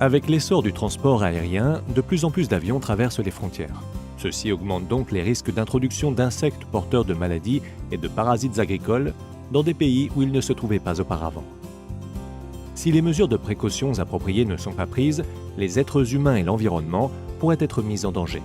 Avec l'essor du transport aérien, de plus en plus d'avions traversent les frontières. Ceci augmente donc les risques d'introduction d'insectes porteurs de maladies et de parasites agricoles dans des pays où ils ne se trouvaient pas auparavant. Si les mesures de précaution appropriées ne sont pas prises, les êtres humains et l'environnement pourraient être mis en danger.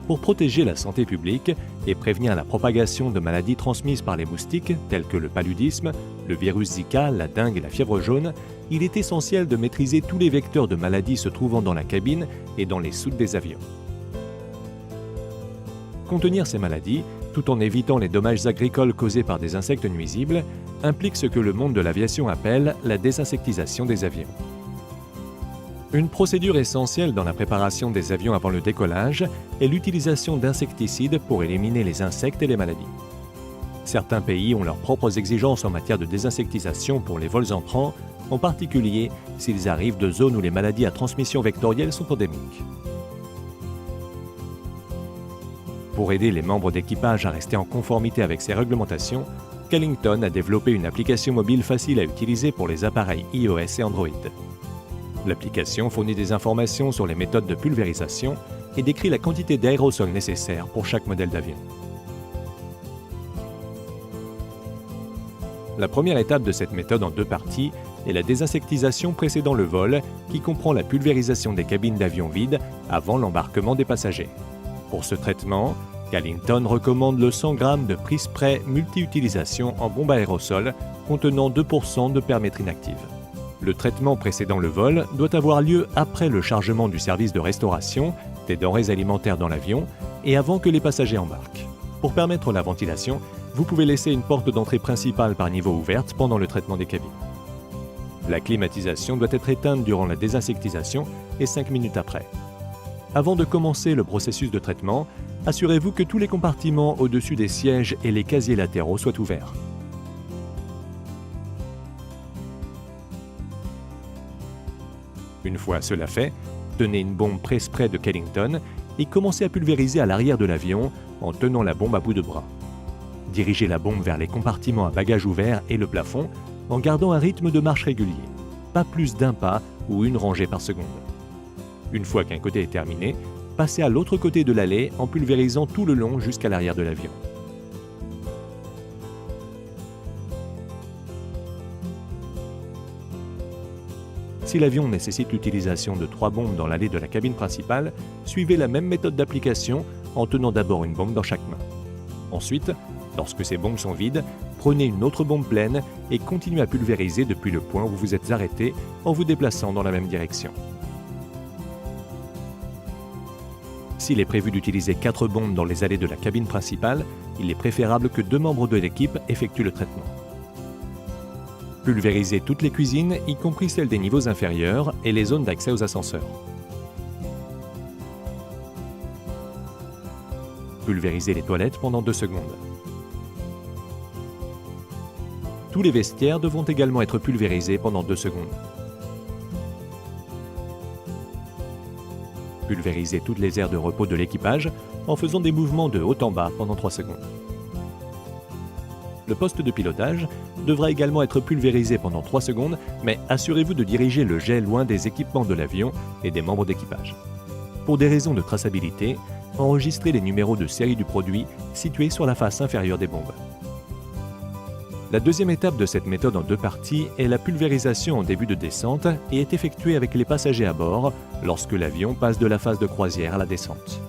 Pour protéger la santé publique et prévenir la propagation de maladies transmises par les moustiques, telles que le paludisme, le virus Zika, la dengue et la fièvre jaune, il est essentiel de maîtriser tous les vecteurs de maladies se trouvant dans la cabine et dans les soutes des avions. Contenir ces maladies, tout en évitant les dommages agricoles causés par des insectes nuisibles, implique ce que le monde de l'aviation appelle la désinsectisation des avions. Une procédure essentielle dans la préparation des avions avant le décollage est l'utilisation d'insecticides pour éliminer les insectes et les maladies. Certains pays ont leurs propres exigences en matière de désinsectisation pour les vols entrants, en particulier s'ils arrivent de zones où les maladies à transmission vectorielle sont endémiques. Pour aider les membres d'équipage à rester en conformité avec ces réglementations, Kellington a développé une application mobile facile à utiliser pour les appareils iOS et Android. L'application fournit des informations sur les méthodes de pulvérisation et décrit la quantité d'aérosols nécessaire pour chaque modèle d'avion. La première étape de cette méthode en 2 parties est la désinsectisation précédant le vol, qui comprend la pulvérisation des cabines d'avion vides avant l'embarquement des passagers. Pour ce traitement, Kellington recommande le 100 g de prise-spray multi-utilisation en bombe à aérosol contenant 2% de permétrine active. Le traitement précédant le vol doit avoir lieu après le chargement du service de restauration des denrées alimentaires dans l'avion et avant que les passagers embarquent. Pour permettre la ventilation, vous pouvez laisser une porte d'entrée principale par niveau ouverte pendant le traitement des cabines. La climatisation doit être éteinte durant la désinsectisation et 5 minutes après. Avant de commencer le processus de traitement, assurez-vous que tous les compartiments au-dessus des sièges et les casiers latéraux soient ouverts. Une fois cela fait, tenez une bombe pré-spray de Kellington et commencez à pulvériser à l'arrière de l'avion en tenant la bombe à bout de bras. Dirigez la bombe vers les compartiments à bagages ouverts et le plafond en gardant un rythme de marche régulier, pas plus d'un pas ou une rangée par seconde. Une fois qu'un côté est terminé, passez à l'autre côté de l'allée en pulvérisant tout le long jusqu'à l'arrière de l'avion. Si l'avion nécessite l'utilisation de 3 bombes dans l'allée de la cabine principale, suivez la même méthode d'application en tenant d'abord une bombe dans chaque main. Ensuite, lorsque ces bombes sont vides, prenez une autre bombe pleine et continuez à pulvériser depuis le point où vous vous êtes arrêté en vous déplaçant dans la même direction. S'il est prévu d'utiliser 4 bombes dans les allées de la cabine principale, il est préférable que 2 membres de l'équipe effectuent le traitement. Pulvérisez toutes les cuisines, y compris celles des niveaux inférieurs et les zones d'accès aux ascenseurs. Pulvérisez les toilettes pendant 2 secondes. Tous les vestiaires devront également être pulvérisés pendant 2 secondes. Pulvérisez toutes les aires de repos de l'équipage en faisant des mouvements de haut en bas pendant 3 secondes. Le poste de pilotage devra également être pulvérisé pendant 3 secondes, mais assurez-vous de diriger le jet loin des équipements de l'avion et des membres d'équipage. Pour des raisons de traçabilité, enregistrez les numéros de série du produit situés sur la face inférieure des bombes. La deuxième étape de cette méthode en 2 parties est la pulvérisation en début de descente et est effectuée avec les passagers à bord lorsque l'avion passe de la phase de croisière à la descente.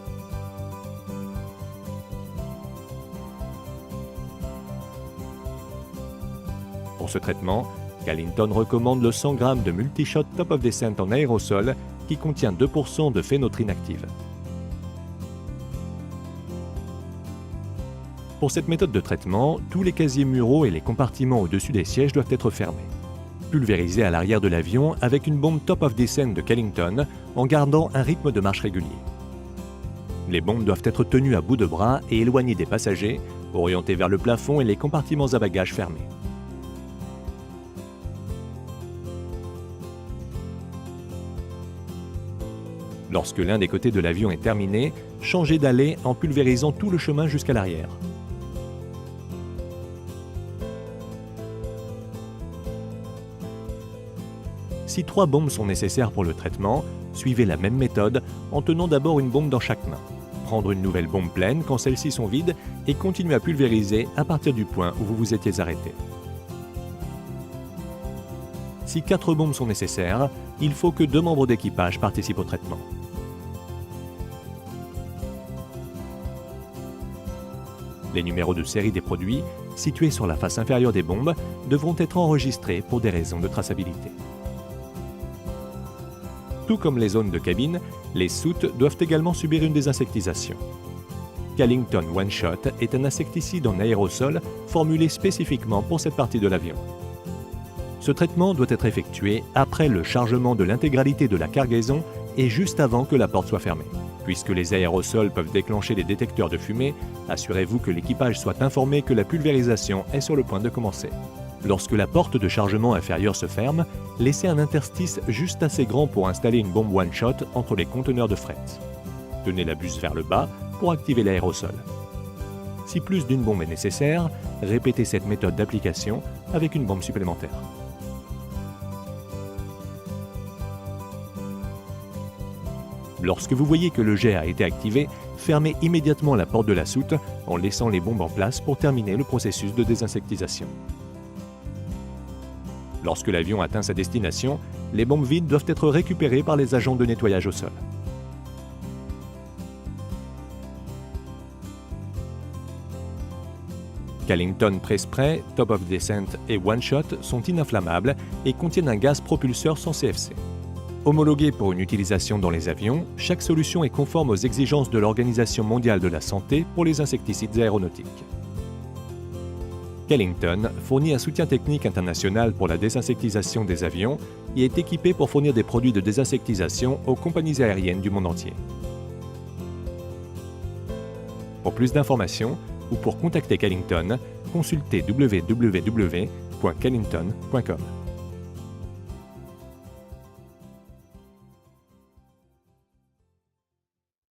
Pour ce traitement, Kellington recommande le 100 g de Multishot Top of Descent en aérosol qui contient 2% de phénotrine active. Pour cette méthode de traitement, tous les casiers muraux et les compartiments au-dessus des sièges doivent être fermés. Pulvérisez à l'arrière de l'avion avec une bombe Top of Descent de Kellington en gardant un rythme de marche régulier. Les bombes doivent être tenues à bout de bras et éloignées des passagers, orientées vers le plafond et les compartiments à bagages fermés. Lorsque l'un des côtés de l'avion est terminé, changez d'allée en pulvérisant tout le chemin jusqu'à l'arrière. Si 3 bombes sont nécessaires pour le traitement, suivez la même méthode en tenant d'abord une bombe dans chaque main. Prendre une nouvelle bombe pleine quand celles-ci sont vides et continuer à pulvériser à partir du point où vous vous étiez arrêté. Si 4 bombes sont nécessaires, il faut que 2 membres d'équipage participent au traitement. Les numéros de série des produits, situés sur la face inférieure des bombes, devront être enregistrés pour des raisons de traçabilité. Tout comme les zones de cabine, les soutes doivent également subir une désinsectisation. Callington One Shot est un insecticide en aérosol formulé spécifiquement pour cette partie de l'avion. Ce traitement doit être effectué après le chargement de l'intégralité de la cargaison et juste avant que la porte soit fermée. Puisque les aérosols peuvent déclencher des détecteurs de fumée, assurez-vous que l'équipage soit informé que la pulvérisation est sur le point de commencer. Lorsque la porte de chargement inférieure se ferme, laissez un interstice juste assez grand pour installer une bombe one-shot entre les conteneurs de fret. Tenez la buse vers le bas pour activer l'aérosol. Si plus d'une bombe est nécessaire, répétez cette méthode d'application avec une bombe supplémentaire. Lorsque vous voyez que le jet a été activé, fermez immédiatement la porte de la soute en laissant les bombes en place pour terminer le processus de désinsectisation. Lorsque l'avion atteint sa destination, les bombes vides doivent être récupérées par les agents de nettoyage au sol. Callington Pre-Spray, Top of Descent et One Shot sont ininflammables et contiennent un gaz propulseur sans CFC. Homologué pour une utilisation dans les avions, chaque solution est conforme aux exigences de l'Organisation mondiale de la santé pour les insecticides aéronautiques. Callington fournit un soutien technique international pour la désinsectisation des avions et est équipé pour fournir des produits de désinsectisation aux compagnies aériennes du monde entier. Pour plus d'informations ou pour contacter Callington, consultez www.callington.com.